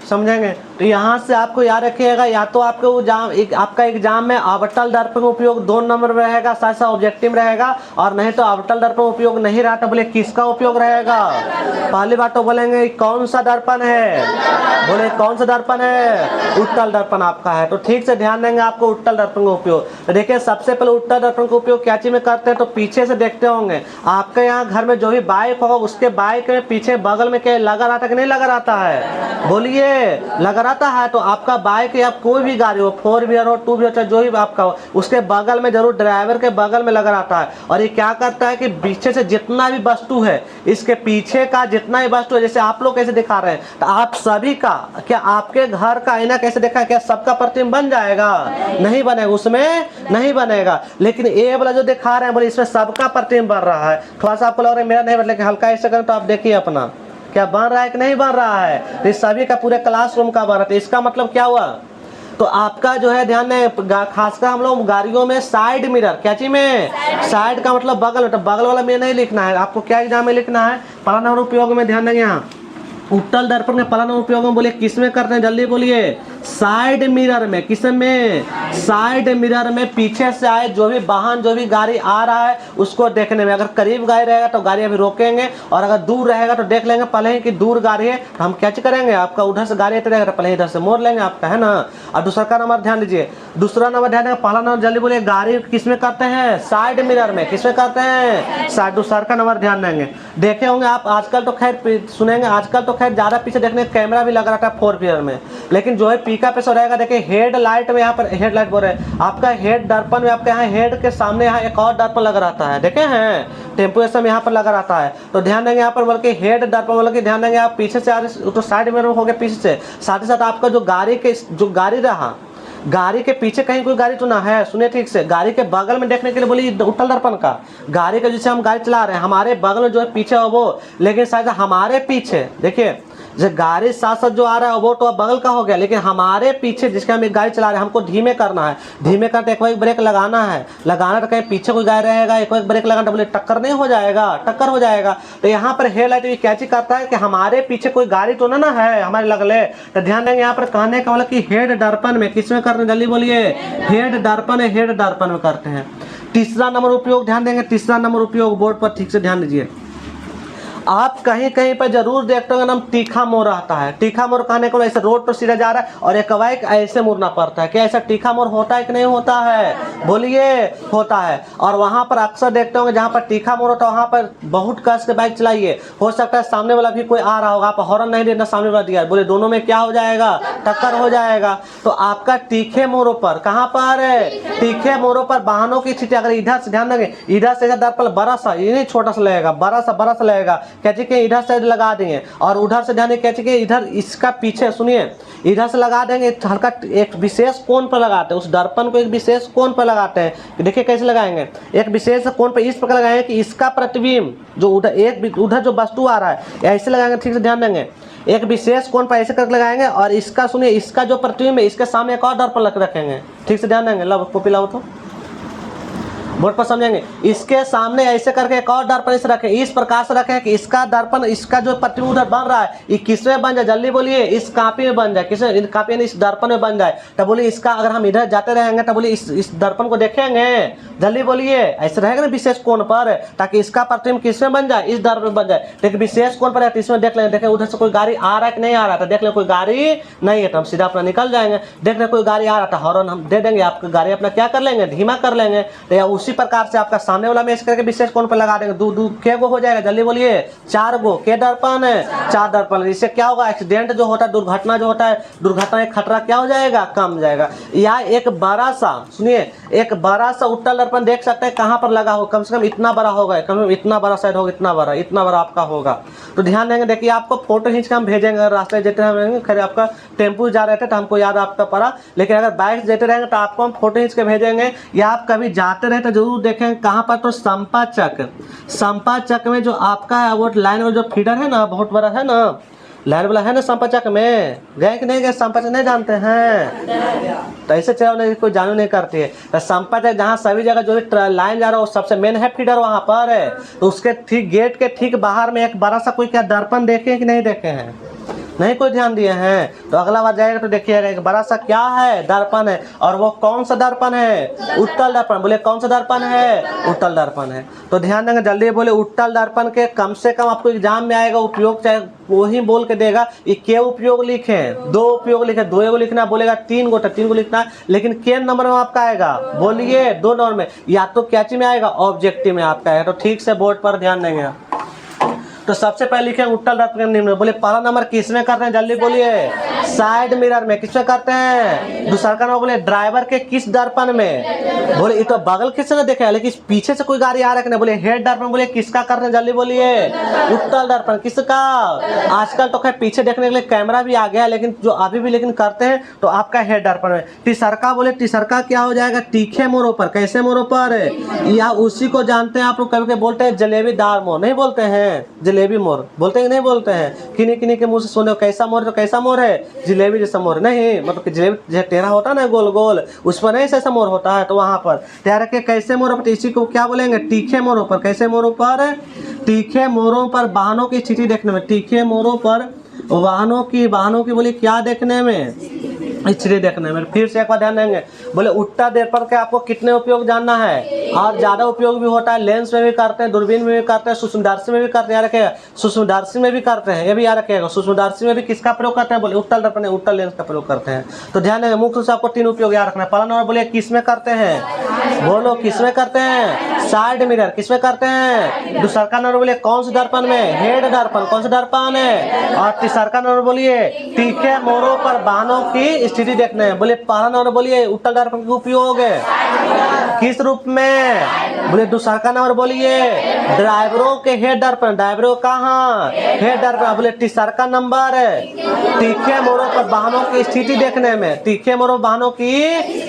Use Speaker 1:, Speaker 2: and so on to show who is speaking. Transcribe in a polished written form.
Speaker 1: समझेंगे। तो यहाँ से आपको याद रखिएगा, या तो आपके आपका एग्जाम में अवतल दर्पण का उपयोग 2 नंबर में रहेगा, साथ साथ ऑब्जेक्टिव रहेगा, और नहीं तो अवतल दर्पण उपयोग नहीं रहा तो बोले किसका उपयोग रहेगा। पहली बात तो बोलेंगे कौन सा दर्पण है, बोले कौन सा दर्पण है, उत्तल दर्पण आपका है। तो ठीक से ध्यान देंगे आपको उत्तल दर्पण का उपयोग। तो देखिए सबसे पहले उत्तल दर्पण का उपयोग क्या चीज में करते हैं, तो पीछे से देखते होंगे आपके यहाँ घर में जो भी बाइक होगा उसके बाइक में पीछे बगल में क्या लगा रहता है कि नहीं लगा रहता है, बोलिए लगा रहता है। तो आपका बाइक या कोई भी गाड़ी हो, 4 व्हीलर हो, 2 व्हीलर, जो भी आपका हो, उसके बगल में जरूर ड्राइवर के बगल में लगा रहता है। और ये क्या करता है कि पीछे से जितना भी वस्तु है, इसके पीछे का जितना भी वस्तु है, जैसे आप लोग कैसे दिखा रहे हैं, तो आप सभी का क्या आपके घर का आईना कैसे देखा है, क्या सबका प्रतिबिंब बन जाएगा, नहीं बनेगा, उसमें नहीं बनेगा। लेकिन ये वाला जो दिखा रहे हैं बोले इसमें सबका प्रतिबिंब बन रहा है। थोड़ा सा आपको लग रहा है मेरा नहीं बन, लेकिन हल्का ऐसे करें तो आप देखिए अपना क्या बन रहा है कि नहीं बन रहा है। तो इस सभी का पूरे क्लासरूम का बन रहा है। इसका मतलब क्या हुआ, तो आपका जो है ध्यान में खासकर हम लोग गाड़ियों में साइड मिरर, क्या चीज में, साइड का मतलब बगल में, तो बगल वाला में नहीं लिखना है आपको, क्या एग्जाम में लिखना है, पहला नंबर उपयोग में ध्यान देंगे। यहाँ उत्तल दर्पण के पहला नंबर उपयोग में बोलिए किस में करते हैं, जल्दी बोलिए, साइड मिरर में। किस में, साइड मिरर में। पीछे से आए जो भी वाहन, जो भी गाड़ी आ रहा है उसको देखने में, अगर करीब गाड़ी रहेगा तो गाड़ी अभी रोकेंगे, और अगर दूर रहेगा तो देख लेंगे पहले ही कि दूर गाड़ी है, तो हम कैच करेंगे, आपका उधर से गाड़ी आते रहेगा तो पहले इधर से मोड़ लेंगे आपका, है ना। और दूसरा का नंबर ध्यान दीजिए, दूसरा नंबर ध्यान देंगे, पहला नंबर जल्दी बोलिए, गाड़ी किस में करते हैं, साइड मिरर में। किस में करते हैं, साइड। दूसरा का नंबर ध्यान देंगे, देखे होंगे आप आजकल तो खैर सुनेंगे, आजकल तो खैर ज्यादा पीछे देखने कैमरा भी लगा रहता है 4 व्हीलर में, लेकिन जो है पीका पे सो रहेगा। देखिए हेड लाइट में, यहाँ पर हेड लाइट बोल रहे हैं, आपका हेड दर्पण में आपके यहाँ हेड के सामने यहाँ एक और दर्पण लगा रहता है, देखे हैं, टेम्पो में यहाँ पर लगा रहता है। तो ध्यान देंगे यहाँ पर बोल के हेड दर्पण बोल के ध्यान देंगे, आप पीछे से आ रहे तो साइड में हो गया पीछे से, साथ ही साथ आपका जो गाड़ी के जो गाड़ी रहा, गाड़ी के पीछे कहीं कोई गाड़ी तो ना है, सुनिए ठीक से, गाड़ी के बगल में देखने के लिए बोली उत्तल दर्पण का, गाड़ी का जैसे हम गाड़ी चला रहे हैं हमारे बगल में जो है पीछे हो वो, लेकिन शायद हमारे पीछे देखिए जो गाड़ी साथ साथ जो आ रहा है वो तो बगल का हो गया, लेकिन हमारे पीछे जिसके हम एक गाड़ी चला रहे हैं हमको धीमे करना है, धीमे करते एक ब्रेक लगाना है, लगाना तो कहीं पीछे कोई गाड़ी रहेगा, एक ब्रेक लगाना तो बोले टक्कर नहीं हो जाएगा, टक्कर हो जाएगा। तो यहाँ पर हेड लाइट भी कैची करता है कि हमारे पीछे कोई गाड़ी तो ना है हमारे लगले। तो ध्यान देंगे यहाँ पर कहने का मतलब कि हेड दर्पण में, किसमें करते हैं, जल्दी बोलिए, हेड दर्पण, हेड दर्पण में करते हैं। तीसरा नंबर उपयोग ध्यान देंगे, तीसरा नंबर उपयोग बोर्ड पर ठीक से ध्यान दीजिए, आप कहीं कहीं पर जरूर देखते होंगे नाम तीखा मोड़ रहता है। तीखा मोड़ कहने को ऐसे रोड पर सीधा जा रहा है और एक बाइक ऐसे मुड़ना पड़ता है, क्या ऐसा तीखा मोड़ होता है कि नहीं होता है, बोलिए, होता है। और वहां पर अक्सर देखते होंगे जहां पर तीखा मोड़ होता है वहां पर बहुत कस के बाइक चलाइए, हो सकता है सामने वाला भी कोई आ रहा होगा, आप हॉर्न नहीं देना, सामने वाला दिया, बोले दोनों में क्या हो जाएगा, टक्कर हो जाएगा। तो आपका तीखे मोड़ों पर, कहां पर, तीखे मोड़ों पर वाहनों की स्थिति, अगर इधर से ध्यान देंगे, इधर से दर्पण बड़ा सा, ये नहीं छोटा सा लगेगा, बड़ा सा लगेगा, कैची के इधर से लगा देंगे, और उधर से ध्यान कैची के इधर इसका पीछे, सुनिए, इधर से लगा देंगे, हल्का एक विशेष कोण पर लगाते हैं, उस दर्पण को एक विशेष कोण पर लगाते हैं। देखिए कैसे लगाएंगे, एक विशेष कोण पर इस प्रकार लगाएंगे कि इसका प्रतिबिंब जो उधर जो वस्तु आ रहा है ऐसे लगाएंगे, ठीक से ध्यान देंगे, एक विशेष कोण पर ऐसे करके लगाएंगे, और इसका सुनिए, इसका जो प्रतिबिंब है इसके सामने एक और दर्पण रखेंगे, ठीक से ध्यान देंगे। लो कॉपी लाओ तो बोर्ड पर समझेंगे, इसके सामने ऐसे करके एक और दर्पण इस रखें, इस प्रकार से रखें कि इसका दर्पण, इसका जो प्रतिबिंब उधर बन रहा है ये किसमें बन जाए, जल्दी बोलिए, इस कॉपी में बन जाए, किसमें, इस कॉपी में, इस दर्पण में बन जाए। तो बोलिए इसका अगर हम इधर जाते रहेंगे तो बोलिए इस दर्पण को देखेंगे, जल्दी बोलिए, ऐसे रहेगा ना विशेष कोण पर, ताकि इसका प्रतिबिंब किसमें बन जाए, इस दर्पण में बन जाए। लेकिन विशेष कोण पर है तो इसमें देख लेंगे, देखें उधर से कोई गाड़ी आ रहा है कि नहीं आ रहा था, देख लें कोई गाड़ी नहीं है तो हम सीधा अपना निकल जाएंगे, देख लें कोई गाड़ी आ रहा था हॉर्न हम दे देंगे, आपकी गाड़ी अपना क्या कर लेंगे, धीमा कर लेंगे। तो उसी प्रकार से आपका सामने वाला में इस करके विशेष कोण पर लगा देंगे, दो के गो हो जाएगा, जल्दी बोलिए, 4 गो, के दर्पण है, 4 दर्पण। इससे क्या होगा, एक्सीडेंट जो होता है, दुर्घटना जो होता है, दुर्घटना का खतरा क्या हो जाएगा, कम जाएगा। या एक बड़ा सा, सुनिए, एक बड़ा सा उत्तल दर्पण देख सकते हैं कहां पर लगा हो, कम से कम इतना बड़ा होगा, कम से कम इतना बड़ा साइड होगा, इतना बड़ा आपका होगा। तो ध्यान देंगे, देखिए आपको फोटो खींच के हम भेजेंगे, रास्ते जेते हम, खैर आपका टेम्पो जा रहे थे तो हमको याद आपका पड़ा, लेकिन अगर बाइक जेते रहेंगे तो आपको हम फोटो खींच के भेजेंगे, या आप कभी जाते रहे तो जरूर देखेंगे कहाँ पर, तो संपाचक में जो आपका है वो लाइन वाला जो फीडर है ना, बहुत बड़ा है ना, लाइन वाला है ना संपाचक में, गए कि नहीं गए, संपाचक नहीं जानते हैं, तो ऐसे चलो कोई जानू नहीं करती है। तो संपाचक जहाँ सभी जगह जो भी लाइन जा रहा है वो सबसे मेन है फीडर वहाँ पर है, तो उसके ठीक गेट के ठीक बाहर में एक बड़ा सा कोई क्या दर्पण देखे कि नहीं देखे हैं, नहीं कोई ध्यान दिए हैं। तो अगला बार जाएगा तो देखिएगा एक बड़ा सा क्या है, दर्पण है। और वो कौन सा दर्पण है? उत्तल दर्पण। बोले कौन सा दर्पण है? उत्तल दर्पण है। तो ध्यान देंगे, जल्दी बोले उत्तल दर्पण के कम से कम आपको एग्जाम में आएगा उपयोग, चाहे वही बोल के देगा ये के उपयोग लिखे, 2 उपयोग लिखे, 2 लिखना, बोलेगा 3 गो तो 3 गो लिखना, लेकिन के नंबर में आपका आएगा, बोलिए 2 नंबर में, या तो क्या चीज में आएगा, ऑब्जेक्टिव में आपका आएगा। तो ठीक से बोर्ड पर ध्यान देंगे। तो सबसे पहले लिखे उत्तल दर्पण के निम्न। बोले पहला नंबर किसमें करते हैं, जल्दी बोलिए, साइड मिरर में। किसमें करते हैं? दूसरा का नंबर बोले ड्राइवर के किस दर्पण में। बोले ये तो बगल किसने देखा है, लेकिन पीछे से कोई गाड़ी आ रहा है। बोले हेड दर्पण। बोले किसका करते हैं, जल्दी बोलिए, उत्तल दर्पण। किसका? आजकल तो खैर पीछे देखने के लिए कैमरा भी आ गया है, लेकिन जो अभी भी लेकिन करते हैं तो आपका हेड दर्पण में। तीसरका, बोले तीसरका क्या हो जाएगा, तीखे मोड़ों पर। कैसे मोड़ों पर? या उसी को जानते हैं आप लोग, कभी बोलते हैं जलेबीदार मोड़, नहीं बोलते हैं जलेबी मोर, बोलते हैं कि नहीं बोलते हैं? किन्हीं किन्हीं के मुंह से सुने कैसा मोर, तो कैसा मोर है, जलेबी जैसा मोर नहीं, मतलब कि जलेबी जो टेढ़ा होता है ना गोल गोल, उस पर नहीं ऐसा मोर होता है। तो वहां पर तैयार रखे कैसे मोरों पर, इसी को क्या बोलेंगे, तीखे मोरों पर। कैसे मोरों पर? तीखे मोरों पर वाहनों की स्थिति देखने में। तीखे मोरों पर वाहनों की बोले क्या देखने में, स्थिति देखने में। फिर से एक बार ध्यान देंगे। बोले उत्तल दर्पण के आपको कितने उपयोग जानना है, और ज्यादा उपयोग भी होता है, लेंस में भी करते हैं, दूरबीन में भी करते हैं, सूक्ष्मदर्शी में भी करते हैं, याद रखिएगा सूक्ष्मदर्शी में भी करते हैं, ये भी याद रखिएगा। सूक्ष्मदर्शी में भी किसका प्रयोग करते हैं, बोले उत्तल दर्पण, उत्तल लेंस का प्रयोग करते हैं। तो ध्यान देंगे, मुख्य रूप से आपको 3 उपयोग याद रखना है। पहला नंबर बोले किस में करते हैं, बोलो किस में करते हैं, साइड मिरर। किस में करते हैं? दूसरा का नंबर बोले कौन से दर्पण में, हेड दर्पण। कौन सा दर्पण है? और तीसरा का नंबर बोलिए तीखे मोड़ों पर वाहनों की स्थिति देखने हैं। बोले पहला नंबर बोलिए उत्तल दर्पण का उपयोग किस रूप में, बोले दूसरा का नंबर बोलिए ड्राइवरों के हेड दर्पण। ड्राइवरों कहाँ, हेड दर्पण। बोले तीसरा का नंबर तीखे मोड़ों पर वाहनों की स्थिति देखने में। तीखे मोड़ों वाहनों की